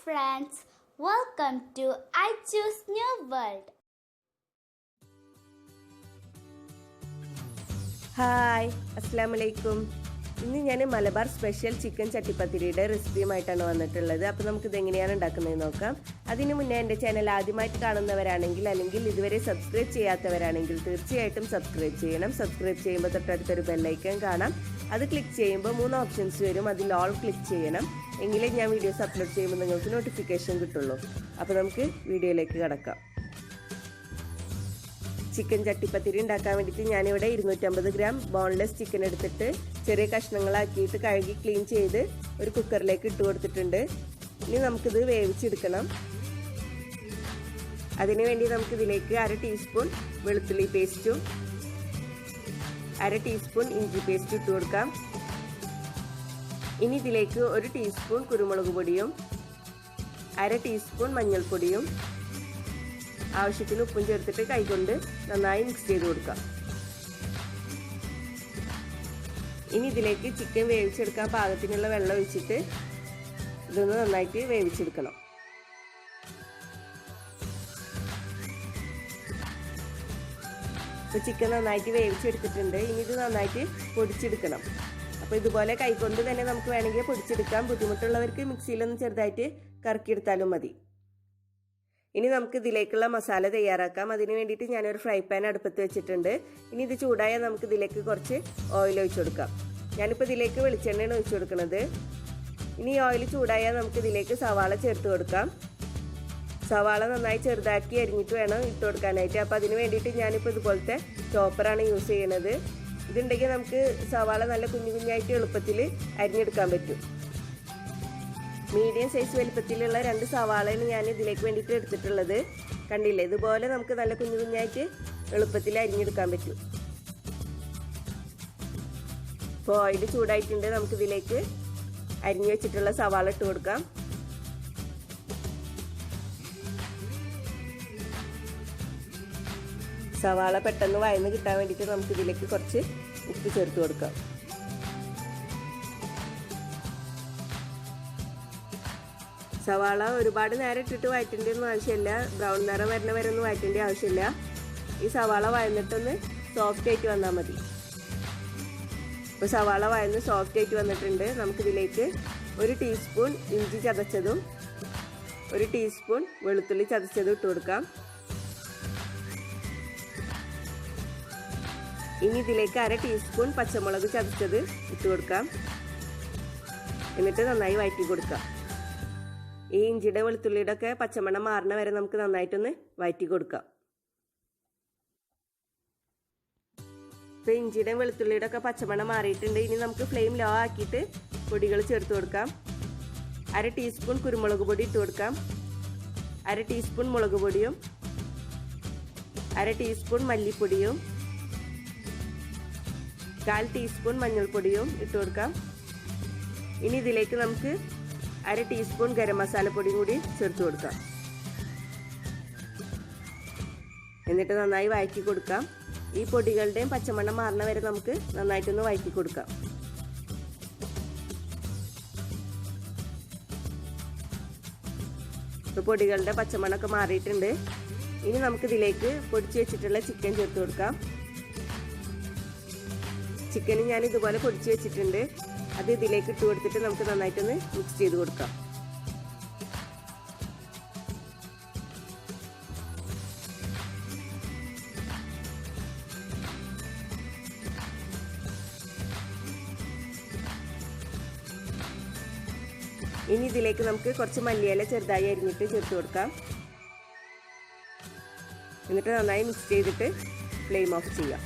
friends, welcome to I Choose New World. Hi അസ്സലാമലൈക്കും. ഇന്ന് ഞാൻ മലബാർ സ്പെഷ്യൽ ചിക്കൻ ചട്ടിപ്പത്തിരിയുടെ റെസിപ്പിയുമായിട്ടാണ് വന്നിട്ടുള്ളത്. അപ്പോൾ നമുക്കിത് എങ്ങനെയാണ് ഉണ്ടാക്കുന്നത് നോക്കാം. അതിനു മുന്നേ എൻ്റെ ചാനൽ ആദ്യമായിട്ട് കാണുന്നവരാണെങ്കിൽ അല്ലെങ്കിൽ ഇതുവരെ സബ്സ്ക്രൈബ് ചെയ്യാത്തവരാണെങ്കിൽ തീർച്ചയായിട്ടും സബ്സ്ക്രൈബ് ചെയ്യണം. സബ്സ്ക്രൈബ് ചെയ്യുമ്പോൾ തൊട്ടടുത്തൊരു ബെല്ലൈക്കൺ കാണാം. അത് ക്ലിക്ക് ചെയ്യുമ്പോൾ 3 ഓപ്ഷൻസ് വരും. അതിൽ ഓൾ ക്ലിക്ക് ചെയ്യണം. എങ്കിലേ ഞാൻ വീഡിയോസ് അപ്ലോഡ് ചെയ്യുമ്പോൾ നിങ്ങൾക്ക് നോട്ടിഫിക്കേഷൻ കിട്ടുള്ളൂ. അപ്പോൾ നമുക്ക് വീഡിയോയിലേക്ക് കടക്കാം. ചിക്കൻ ചട്ടിപ്പത്തിരി ഉണ്ടാക്കാൻ വേണ്ടിയിട്ട് ഞാനിവിടെ 250 ഗ്രാം ബോൺലെസ് ചിക്കൻ എടുത്തിട്ട് ചെറിയ കഷ്ണങ്ങളാക്കിയിട്ട് കഴുകി ക്ലീൻ ചെയ്ത് ഒരു കുക്കറിലേക്ക് ഇട്ട് കൊടുത്തിട്ടുണ്ട്. ഇനി നമുക്കിത് വേവിച്ചെടുക്കണം. അതിനുവേണ്ടി നമുക്കിതിലേക്ക് 1/2 ടീസ്പൂൺ വെളുത്തുള്ളി പേസ്റ്റും 1/2 ടീസ്പൂൺ ഇഞ്ചി പേസ്റ്റ് ഇട്ട് കൊടുക്കാം. ഇനി ഇതിലേക്ക് 1 ടീസ്പൂൺ കുരുമുളക് പൊടിയും 1/2 ടീസ്പൂൺ മഞ്ഞൾപ്പൊടിയും ആവശ്യത്തിന് ഉപ്പും ചേർത്തിട്ട് കൈകൊണ്ട് നന്നായി മിക്സ് ചെയ്ത് കൊടുക്കാം. ഇനി ഇതിലേക്ക് ചിക്കൻ വേവിച്ചെടുക്കാൻ പാകത്തിനുള്ള വെള്ളം ഒഴിച്ചിട്ട് ഇതൊന്ന് നന്നായിട്ട് വേവിച്ചെടുക്കണം. അപ്പോൾ ചിക്കൻ നന്നായിട്ട് വേവിച്ചെടുത്തിട്ടുണ്ട്. ഇനി ഇത് നന്നായിട്ട് പൊടിച്ചെടുക്കണം. അപ്പോൾ ഇതുപോലെ കൈകൊണ്ട് തന്നെ നമുക്ക് വേണമെങ്കിൽ പൊടിച്ചെടുക്കാം. ബുദ്ധിമുട്ടുള്ളവർക്ക് മിക്സിയിലൊന്ന് ചെറുതായിട്ട് കറക്കിയെടുത്താലും മതി. ഇനി നമുക്ക് ഇതിലേക്കുള്ള മസാല തയ്യാറാക്കാം. അതിന് വേണ്ടിയിട്ട് ഞാനൊരു ഫ്രൈ പാൻ അടുപ്പത്ത് വെച്ചിട്ടുണ്ട്. ഇനി ഇത് ചൂടായാൽ നമുക്ക് ഇതിലേക്ക് കുറച്ച് ഓയിൽ ഒഴിച്ചു കൊടുക്കാം. ഞാനിപ്പോൾ ഇതിലേക്ക് വെളിച്ചെണ്ണയാണ് ഒഴിച്ചു കൊടുക്കുന്നത്. ഇനി ഓയിൽ ചൂടായാൽ നമുക്ക് ഇതിലേക്ക് സവാള ചേർത്ത് കൊടുക്കാം. സവാള നന്നായി ചെറുതാക്കി അരിഞ്ഞിട്ട് വേണം ഇട്ട് കൊടുക്കാനായിട്ട്. അപ്പോൾ അതിന് വേണ്ടിയിട്ട് ഞാനിപ്പോൾ ഇതുപോലത്തെ ചോപ്പറാണ് യൂസ് ചെയ്യുന്നത്. ഇതുണ്ടെങ്കിൽ നമുക്ക് സവാള നല്ല കുഞ്ഞു കുഞ്ഞായിട്ട് എളുപ്പത്തിൽ അരിഞ്ഞെടുക്കാൻ പറ്റും. മീഡിയം സൈസ് വലിപ്പത്തിലുള്ള 2 സവാളയാണ് ഞാൻ ഇതിലേക്ക് വേണ്ടിയിട്ട് എടുത്തിട്ടുള്ളത്. കണ്ടില്ലേ, ഇതുപോലെ നമുക്ക് നല്ല കുഞ്ഞു കുഞ്ഞായിട്ട് എളുപ്പത്തിൽ അരിഞ്ഞെടുക്കാൻ പറ്റും. ഇപ്പോൾ ഓയിൽ ചൂടായിട്ടുണ്ട്. നമുക്കിതിലേക്ക് അരിഞ്ഞു വെച്ചിട്ടുള്ള സവാള ഇട്ട് കൊടുക്കാം. സവാള പെട്ടെന്ന് വഴന്ന് കിട്ടാൻ വേണ്ടിയിട്ട് നമുക്കിതിലേക്ക് കുറച്ച് ഉപ്പ് ചേർത്ത് കൊടുക്കാം. സവാള ഒരുപാട് നേരം ഇട്ടിട്ട് വഴറ്റേണ്ട ഒന്നും ആവശ്യമില്ല. ബ്രൗൺ നിറം വരുന്ന വരെ ഒന്നും വഴറ്റേണ്ട ആവശ്യമില്ല. ഈ സവാള വഴന്നിട്ടൊന്ന് സോഫ്റ്റ് ആയിട്ട് വന്നാൽ മതി. ഇപ്പോൾ സവാള വഴന്ന് സോഫ്റ്റ് ആയിട്ട് വന്നിട്ടുണ്ട്. നമുക്കിതിലേക്ക് 1 ടീസ്പൂൺ ഇഞ്ചി ചതച്ചതും 1 ടീസ്പൂൺ വെളുത്തുള്ളി ചതച്ചതും ഇട്ട് കൊടുക്കാം. ഇനി ഇതിലേക്ക് 1/2 ടീസ്പൂൺ പച്ചമുളക് ചതച്ചത് ഇട്ട് കൊടുക്കാം. എന്നിട്ട് നന്നായി വഴറ്റി കൊടുക്കാം. ഈ ഇഞ്ചിയുടെ വെളുത്തുള്ളിയുടെ ഒക്കെ പച്ചമണം മാറണ വരെ നമുക്ക് നന്നായിട്ടൊന്ന് വഴറ്റി കൊടുക്കാം. ഇപ്പോൾ ഇഞ്ചിയുടെ വെളുത്തുള്ളിയുടെ ഒക്കെ പച്ചമണം മാറിയിട്ടുണ്ട്. ഇനി നമുക്ക് ഫ്ലെയിം ലോ ആക്കിയിട്ട് പൊടികൾ ചേർത്ത് കൊടുക്കാം. 1/2 ടീസ്പൂൺ കുരുമുളക് പൊടി ഇട്ട് കൊടുക്കാം. 1/2 ടീസ്പൂൺ മുളക് പൊടിയും 1/2 ടീസ്പൂൺ മല്ലിപ്പൊടിയും 1/4 ടീസ്പൂൺ മഞ്ഞൾപ്പൊടിയും ഇട്ട് കൊടുക്കാം. ഇനി ഇതിലേക്ക് നമുക്ക് 1/2 ടീസ്പൂൺ ഗരം മസാലപ്പൊടിയും കൂടി ചേർത്ത് കൊടുക്കാം. എന്നിട്ട് നന്നായി വഴറ്റി കൊടുക്കാം. ഈ പൊടികളുടെയും പച്ചമണം മാറണ വരെ നമുക്ക് നന്നായിട്ടൊന്ന് വഴറ്റി കൊടുക്കാം. ഇപ്പോൾ പൊടികളുടെ പച്ചമണമൊക്കെ മാറിയിട്ടുണ്ട്. ഇനി നമുക്കിതിലേക്ക് പൊടിച്ച് വെച്ചിട്ടുള്ള ചിക്കൻ ചേർത്ത് കൊടുക്കാം. ചിക്കൻ ഞാൻ ഇതുപോലെ പൊടിച്ച് വെച്ചിട്ടുണ്ട്. അത് ഇതിലേക്ക് ഇട്ട് കൊടുത്തിട്ട് നമുക്ക് നന്നായിട്ടൊന്ന് മിക്സ് ചെയ്ത് കൊടുക്കാം. ഇനി ഇതിലേക്ക് നമുക്ക് കുറച്ച് മല്ലിയില ചെറുതായി അരിഞ്ഞിട്ട് ചേർത്ത് കൊടുക്കാം. എന്നിട്ട് നന്നായി മിക്സ് ചെയ്തിട്ട് ഫ്ലെയിം ഓഫ് ചെയ്യാം.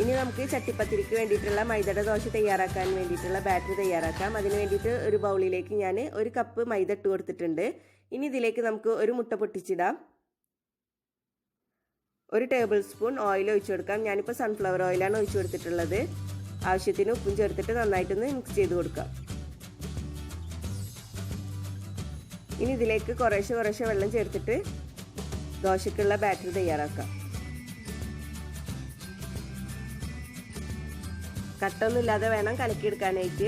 ഇനി നമുക്ക് ചട്ടിപ്പത്തിരിക്ക് വേണ്ടിയിട്ടുള്ള മൈദയുടെ ദോശ തയ്യാറാക്കാൻ വേണ്ടിയിട്ടുള്ള ബാറ്റർ തയ്യാറാക്കാം. അതിന് വേണ്ടിയിട്ട് ഒരു ബൗളിലേക്ക് ഞാൻ 1 കപ്പ് മൈദ ഇട്ട് കൊടുത്തിട്ടുണ്ട്. ഇനി ഇതിലേക്ക് നമുക്ക് 1 മുട്ട പൊട്ടിച്ചിടാം. 1 ടേബിൾ സ്പൂൺ ഓയിൽ ഒഴിച്ചു കൊടുക്കാം. ഞാനിപ്പോൾ സൺഫ്ലവർ ഓയിലാണ് ഒഴിച്ചു കൊടുത്തിട്ടുള്ളത്. ആവശ്യത്തിന് ഉപ്പും ചേർത്തിട്ട് നന്നായിട്ടൊന്ന് മിക്സ് ചെയ്ത് കൊടുക്കാം. ഇനി ഇതിലേക്ക് കുറേശ്ശെ വെള്ളം ചേർത്തിട്ട് ദോശക്കുള്ള ബാറ്റർ തയ്യാറാക്കാം. കട്ടൊന്നുമില്ലാതെ വേണം കലക്കിയെടുക്കാനായിട്ട്.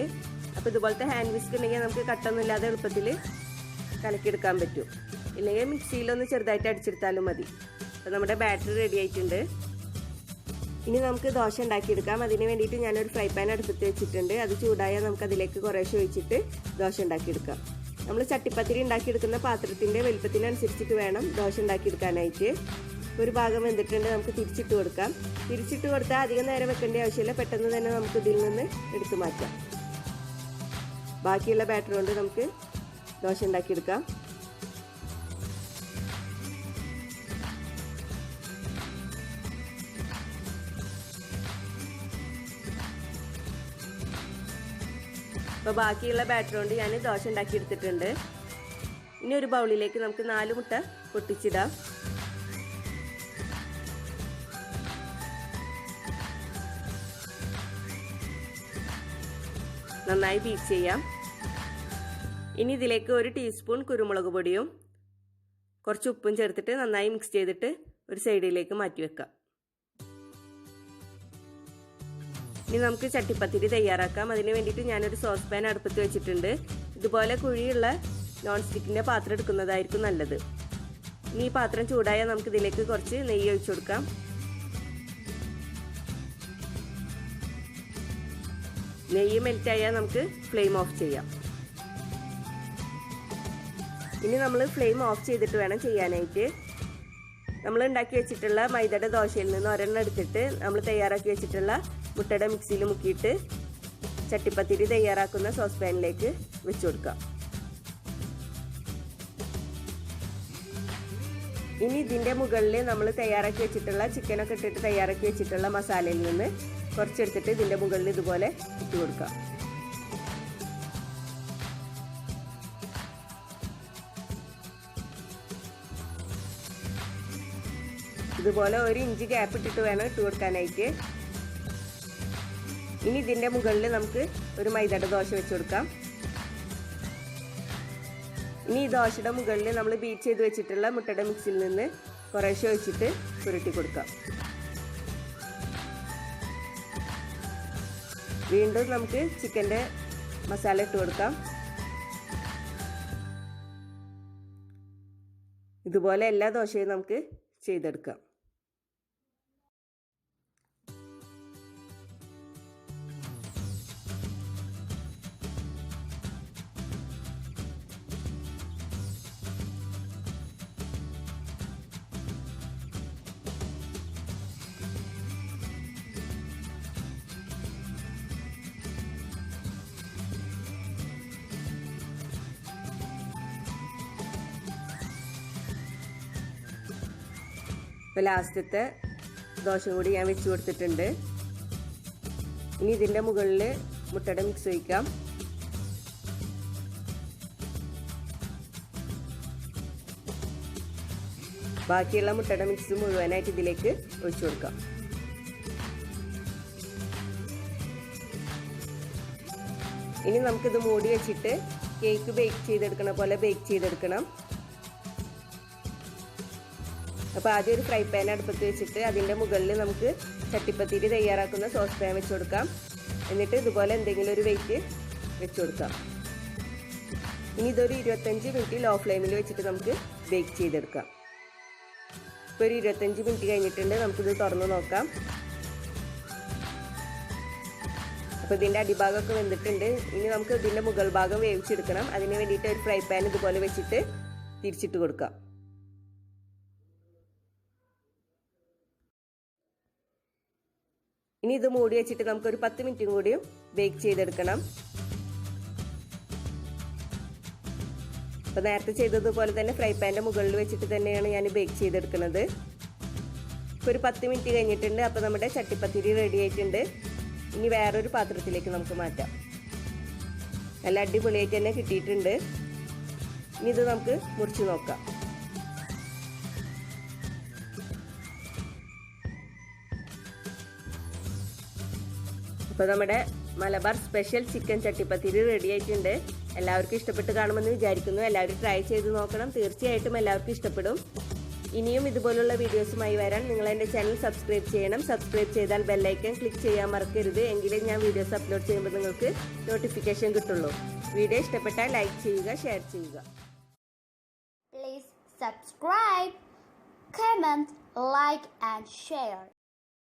അപ്പോൾ ഇതുപോലത്തെ ഹാൻഡ് വിസ്ക് ഉണ്ടെങ്കിൽ നമുക്ക് കട്ടൊന്നുമില്ലാതെ എളുപ്പത്തിൽ കലക്കിയെടുക്കാൻ പറ്റും. ഇല്ലെങ്കിൽ മിക്സിയിലൊന്ന് ചെറുതായിട്ട് അടിച്ചെടുത്താലും മതി. അപ്പോൾ നമ്മുടെ ബാറ്റർ റെഡി ആയിട്ടുണ്ട്. ഇനി നമുക്ക് ദോശ ഉണ്ടാക്കിയെടുക്കാം. അതിന് വേണ്ടിയിട്ട് ഞാനൊരു ഫ്രൈ പാൻ അടുപ്പത്ത് വെച്ചിട്ടുണ്ട്. അത് ചൂടായാൽ നമുക്ക് അതിലേക്ക് കുറേശ്ശെ ഒഴിച്ചിട്ട് ദോശ ഉണ്ടാക്കിയെടുക്കാം. നമ്മൾ ചട്ടിപ്പത്തിരി ഉണ്ടാക്കിയെടുക്കുന്ന പാത്രത്തിൻ്റെ വലുപ്പത്തിനനുസരിച്ചിട്ട് വേണം ദോശ ഉണ്ടാക്കിയെടുക്കാനായിട്ട്. ഒരു ഭാഗം വെന്തിട്ടുണ്ട്, നമുക്ക് തിരിച്ചിട്ട് കൊടുക്കാം. തിരിച്ചിട്ട് കൊടുത്താൽ അധികം നേരം വെക്കേണ്ട ആവശ്യമില്ല, പെട്ടെന്ന് തന്നെ നമുക്ക് ഇതിൽ നിന്ന് എടുത്തു മാറ്റാം. ബാക്കിയുള്ള ബാറ്റർ കൊണ്ട് നമുക്ക് ദോശ ഉണ്ടാക്കിയെടുക്കാം. അപ്പോൾ ബാക്കിയുള്ള ബാറ്റർ കൊണ്ട് ഞാൻ ദോശ ഉണ്ടാക്കിയെടുത്തിട്ടുണ്ട്. ഇനി ഒരു ബൗളിലേക്ക് നമുക്ക് 4 മുട്ട പൊട്ടിച്ചിടാം. നന്നായി ബീറ്റ് ചെയ്യാം. ഇനി ഇതിലേക്ക് 1 ടീസ്പൂൺ കുരുമുളക് പൊടിയും കുറച്ച് ഉപ്പും ചേർത്തിട്ട് നന്നായി മിക്സ് ചെയ്തിട്ട് ഒരു സൈഡിലേക്ക് മാറ്റി വെക്കാം. ഇനി നമുക്ക് ചട്ടിപ്പത്തിരി തയ്യാറാക്കാം. അതിന് വേണ്ടിയിട്ട് ഞാനൊരു സോസ് പാൻ അടുപ്പത്ത് വെച്ചിട്ടുണ്ട്. ഇതുപോലെ കുഴിയുള്ള നോൺ സ്റ്റിക്കിൻ്റെ പാത്രം എടുക്കുന്നതായിരിക്കും നല്ലത്. ഇനി ഈ പാത്രം ചൂടായാൽ നമുക്ക് ഇതിലേക്ക് കുറച്ച് നെയ്യ് ഒഴിച്ചു കൊടുക്കാം. നെയ്യ് മെൽറ്റായാൽ നമുക്ക് ഫ്ലെയിം ഓഫ് ചെയ്യാം. ഇനി നമ്മൾ ഫ്ലെയിം ഓഫ് ചെയ്തിട്ട് വേണം ചെയ്യാനായിട്ട്. നമ്മൾ ഉണ്ടാക്കി വെച്ചിട്ടുള്ള മൈദയുടെ ദോശയിൽ നിന്ന് ഒരെണ്ണം എടുത്തിട്ട് നമ്മൾ തയ്യാറാക്കി വെച്ചിട്ടുള്ള മുട്ടയുടെ മിക്സിയിൽ മുക്കിയിട്ട് ചട്ടിപ്പത്തിരി തയ്യാറാക്കുന്ന സോസ് പാനിലേക്ക് വെച്ച് കൊടുക്കാം. ഇനി ഇതിൻ്റെ മുകളിൽ നമ്മൾ തയ്യാറാക്കി വെച്ചിട്ടുള്ള ചിക്കനൊക്കെ ഇട്ടിട്ട് തയ്യാറാക്കി വെച്ചിട്ടുള്ള മസാലയിൽ നിന്ന് കുറച്ചെടുത്തിട്ട് ഇതിൻ്റെ മുകളിൽ ഇതുപോലെ ഇട്ട് കൊടുക്കാം. ഇതുപോലെ 1 ഇഞ്ച് ഗ്യാപ്പ് ഇട്ടിട്ട് വേണം ഇട്ട് കൊടുക്കാനായിട്ട്. ഇനി ഇതിൻ്റെ മുകളിൽ നമുക്ക് ഒരു മൈദയുടെ ദോശ വെച്ച് കൊടുക്കാം. ഇനി ഈ ദോശയുടെ മുകളിൽ നമ്മൾ ബീറ്റ് ചെയ്ത് വെച്ചിട്ടുള്ള മുട്ടയുടെ മിക്സിൽ നിന്ന് കുറേശ്ശെ ഒഴിച്ചിട്ട് പുരട്ടി കൊടുക്കാം. വീണ്ടും നമുക്ക് ചിക്കൻ്റെ മസാല ഇട്ട് കൊടുക്കാം. ഇതുപോലെ എല്ലാ ദോശയും നമുക്ക് ചെയ്തെടുക്കാം. ഇപ്പോൾ ലാസ്റ്റത്തെ ദോശ കൂടി ഞാൻ വെച്ച് കൊടുത്തിട്ടുണ്ട്. ഇനി ഇതിൻ്റെ മുകളിൽ മുട്ടയുടെ മിക്സ് ഒഴിക്കാം. ബാക്കിയുള്ള മുട്ടയുടെ മിക്സ് മുഴുവനായിട്ട് ഇതിലേക്ക് ഒഴിച്ചു കൊടുക്കാം. ഇനി നമുക്കിത് മൂടി വെച്ചിട്ട് കേക്ക് ബേക്ക് ചെയ്തെടുക്കണ പോലെ ബേക്ക് ചെയ്തെടുക്കണം. അപ്പോൾ ആദ്യം ഒരു ഫ്രൈ പാൻ അടുപ്പത്ത് വെച്ചിട്ട് അതിൻ്റെ മുകളിൽ നമുക്ക് ചട്ടിപ്പത്തിരി തയ്യാറാക്കുന്ന സോസ് പാൻ വെച്ച് കൊടുക്കാം. എന്നിട്ട് ഇതുപോലെ എന്തെങ്കിലും ഒരു വെയിറ്റ് വെച്ച് കൊടുക്കാം. ഇനി ഇതൊരു 25 മിനിറ്റ് ലോ ഫ്ലെയിമിൽ വെച്ചിട്ട് നമുക്ക് ബേക്ക് ചെയ്തെടുക്കാം. ഇപ്പോൾ ഒരു 25 മിനിറ്റ് കഴിഞ്ഞിട്ടുണ്ട്. നമുക്കിത് തുറന്ന് നോക്കാം. അപ്പോൾ ഇതിൻ്റെ അടിഭാഗമൊക്കെ വെന്തിട്ടുണ്ട്. ഇനി നമുക്ക് ഇതിൻ്റെ മുകൾ ഭാഗം വേവിച്ചെടുക്കണം. അതിന് വേണ്ടിയിട്ട് ഒരു ഫ്രൈ പാൻ ഇതുപോലെ വെച്ചിട്ട് തിരിച്ചിട്ട് കൊടുക്കാം. ഇനി ഇത് മൂടി വെച്ചിട്ട് നമുക്കൊരു 10 മിനിറ്റും കൂടിയും ബേക്ക് ചെയ്തെടുക്കണം. അപ്പോൾ നേരത്തെ ചെയ്തതുപോലെ തന്നെ ഫ്രൈ പാൻ്റെ മുകളിൽ വെച്ചിട്ട് തന്നെയാണ് ഞാൻ ബേക്ക് ചെയ്തെടുക്കുന്നത്. ഇപ്പോൾ ഒരു 10 മിനിറ്റ് കഴിഞ്ഞിട്ടുണ്ട്. അപ്പോൾ നമ്മുടെ ചട്ടിപ്പത്തിരി റെഡി ആയിട്ടുണ്ട്. ഇനി വേറൊരു പാത്രത്തിലേക്ക് നമുക്ക് മാറ്റാം. നല്ല അടിപൊളിയായിട്ട് തന്നെ കിട്ടിയിട്ടുണ്ട്. ഇനി ഇത് നമുക്ക് മുറിച്ച് നോക്കാം. അപ്പോൾ നമ്മുടെ Malabar special chicken chattipathiri ready ആയിട്ടുണ്ട്. എല്ലാവർക്കും ഇഷ്ടപ്പെട്ട് കാണുമെന്ന് വിചാരിക്കുന്നു. എല്ലാവരും ട്രൈ ചെയ്ത് നോക്കണം. തീർച്ചയായിട്ടും എല്ലാവർക്കും ഇഷ്ടപ്പെടും. ഇനിയും ഇതുപോലുള്ള വീഡിയോസുമായി വരാൻ നിങ്ങൾ എൻ്റെ ചാനൽ സബ്സ്ക്രൈബ് ചെയ്യണം. സബ്സ്ക്രൈബ് ചെയ്താൽ ബെല്ലൈക്കൺ ക്ലിക്ക് ചെയ്യാൻ മറക്കരുത്. എങ്കിലേ ഞാൻ വീഡിയോസ് അപ്ലോഡ് ചെയ്യുമ്പോൾ നിങ്ങൾക്ക് നോട്ടിഫിക്കേഷൻ കിട്ടുള്ളൂ. വീഡിയോ ഇഷ്ടപ്പെട്ടാൽ ലൈക്ക് ചെയ്യുക, ഷെയർ ചെയ്യുക. Please subscribe, comment, like and share.